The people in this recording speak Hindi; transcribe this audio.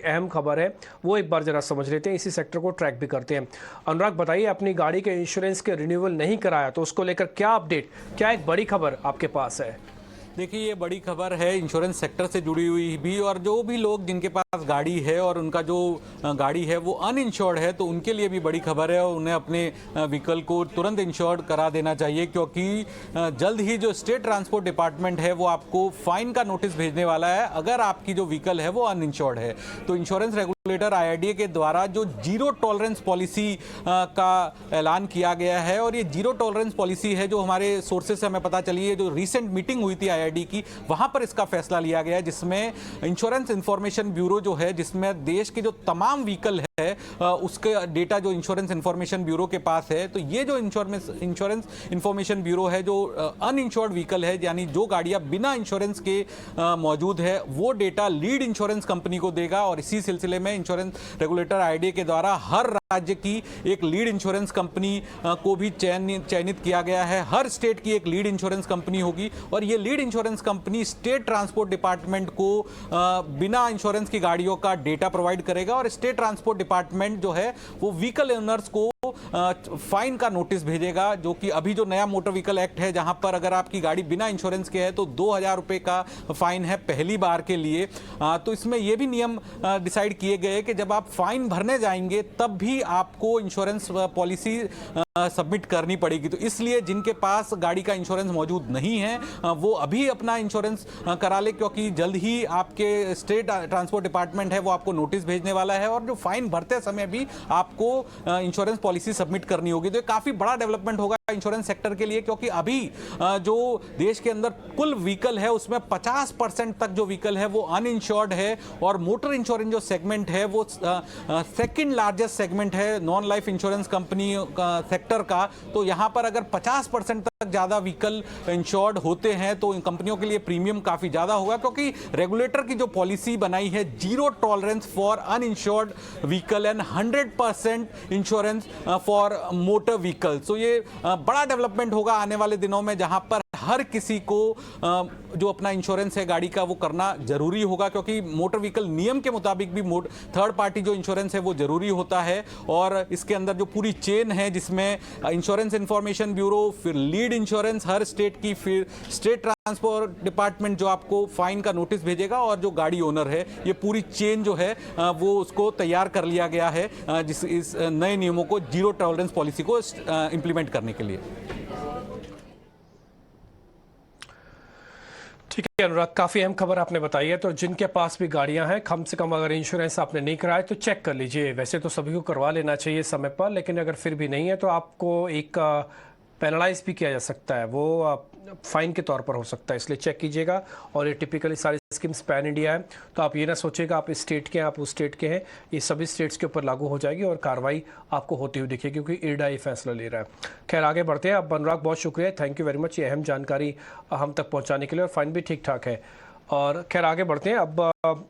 अहम खबर है वो एक बार जरा समझ लेते हैं, इसी सेक्टर को ट्रैक भी करते हैं। अनुराग बताइए, अपनी गाड़ी के इंश्योरेंस के रिन्यूअल नहीं कराया तो उसको लेकर क्या अपडेट, क्या एक बड़ी खबर आपके पास है? देखिए, ये बड़ी खबर है इंश्योरेंस सेक्टर से जुड़ी हुई भी, और जो भी लोग जिनके पास गाड़ी है और उनका जो गाड़ी है वो अनइंश्योर्ड है तो उनके लिए भी बड़ी खबर है और उन्हें अपने व्हीकल को तुरंत इंश्योर्ड करा देना चाहिए, क्योंकि जल्द ही जो स्टेट ट्रांसपोर्ट डिपार्टमेंट है वो आपको फाइन का नोटिस भेजने वाला है अगर आपकी जो व्हीकल है वो अनइंश्योर्ड है। तो इंश्योरेंस रेगुलेटर IRDA के द्वारा जो जीरो टॉलरेंस पॉलिसी का ऐलान किया गया है, और ये जीरो टॉलरेंस पॉलिसी है जो हमारे सोर्सेस से हमें पता चली है, जो रिसेंट मीटिंग हुई थी IRDA की, वहां पर इसका फैसला लिया गया है, जिसमें इंश्योरेंस इंफॉर्मेशन ब्यूरो जो है, जिसमें देश के जो तमाम व्हीकल है उसके डेटा जो इंश्योरेंस इंफॉर्मेशन ब्यूरो के पास है, तो ये जो इंश्योरेंस इंफॉर्मेशन ब्यूरो है जो अनइंश्योर्ड व्हीकल है, यानी जो गाड़ियां बिना इंश्योरेंस के मौजूद है, वो डेटा लीड इंश्योरेंस कंपनी को देगा। और इसी सिलसिले में इंश्योरेंस रेगुलेटर IRDA के द्वारा हर राज्य की एक लीड इंश्योरेंस कंपनी को भी चयनित किया गया है। हर स्टेट की एक लीड इंश्योरेंस कंपनी होगी और ये lead insurance company state transport department को बिना इंश्योरेंस की गाड़ियों का डेटा प्रोवाइड करेगा, और स्टेट ट्रांसपोर्ट डिपार्टमेंट जो है वो व्हीकल ओनर्स को फाइन का नोटिस भेजेगा, जो कि अभी जो नया मोटर व्हीकल एक्ट है, जहां पर अगर आपकी गाड़ी बिना इंश्योरेंस के है तो 2000 रुपए का फाइन है पहली बार के लिए। तो इसमें यह भी नियम डिसाइड किए गए कि जब आप फाइन भरने जाएंगे तब भी आपको इंश्योरेंस पॉलिसी सबमिट करनी पड़ेगी। तो इसलिए जिनके पास गाड़ी का इंश्योरेंस मौजूद नहीं है वो अभी अपना इंश्योरेंस करा ले, क्योंकि जल्द ही आपके स्टेट ट्रांसपोर्ट डिपार्टमेंट है वो आपको नोटिस भेजने वाला है, और जो फाइन भरते समय भी आपको इंश्योरेंस पॉलिसी सबमिट करनी होगी। तो ये काफी बड़ा डेवलपमेंट होगा इंश्योरेंस सेक्टर के लिए, क्योंकि अभी जो देश के अंदर कुल व्हीकल है उसमें 50% तक जो व्हीकल है वो अनइंश्योर्ड है, और मोटर इंश्योरेंस जो सेगमेंट है वो सेकंड लार्जेस्ट सेगमेंट है non life insurance company sector का। तो यहां पर अगर 50% तक ज्यादा व्हीकल इंश्योर्ड होते हैं तो इन कंपनियों के लिए प्रीमियम काफी ज्यादा होगा, क्योंकि रेगुलेटर की जो पॉलिसी बनाई है zero tolerance for uninsured vehicle and 100% insurance for motor vehicle. तो ये बड़ा डेवलपमेंट होगा आने वाले दिनों में, जहां पर हर किसी को जो अपना इंश्योरेंस है गाड़ी का वो करना जरूरी होगा, क्योंकि मोटर व्हीकल नियम के मुताबिक भी थर्ड पार्टी जो इंश्योरेंस है वो जरूरी होता है। और इसके अंदर जो पूरी चेन है, जिसमें इंश्योरेंस इंफॉर्मेशन ब्यूरो, फिर लीड इंश्योरेंस हर स्टेट की, फिर स्टेट ट्रांसपोर्ट डिपार्टमेंट जो आपको फाइन का नोटिस भेजेगा, और जो गाड़ी ओनर है, ये पूरी चेन जो है वो उसको तैयार कर लिया गया है जिस इस नए नियमों को, जीरो टॉलरेंस पॉलिसी को इंप्लीमेंट करने के लिए। ठीक है अनुराग, काफ़ी अहम खबर आपने बताई है। तो जिनके पास भी गाड़ियां हैं, कम से कम अगर इंश्योरेंस आपने नहीं कराया तो चेक कर लीजिए। वैसे तो सभी को करवा लेना चाहिए समय पर, लेकिन अगर फिर भी नहीं है तो आपको एक पेनलाइज भी किया जा सकता है, वो फाइन के तौर पर हो सकता है, इसलिए चेक कीजिएगा। और ये टिपिकली सारी स्कीम्स पैन इंडिया है, तो आप ये ना सोचिएगा आप इस स्टेट के हैं, आप उस स्टेट के हैं, ये सभी स्टेट्स के ऊपर लागू हो जाएगी और कार्रवाई आपको होती हुई दिखेगी, क्योंकि IRDA ये फैसला ले रहा है। खैर आगे बढ़ते हैं। अब अनुराग, बहुत शुक्रिया, थैंक यू वेरी मच, ये अहम जानकारी हम तक पहुँचाने के लिए, और फाइन भी ठीक ठाक है। और खैर आगे बढ़ते हैं अब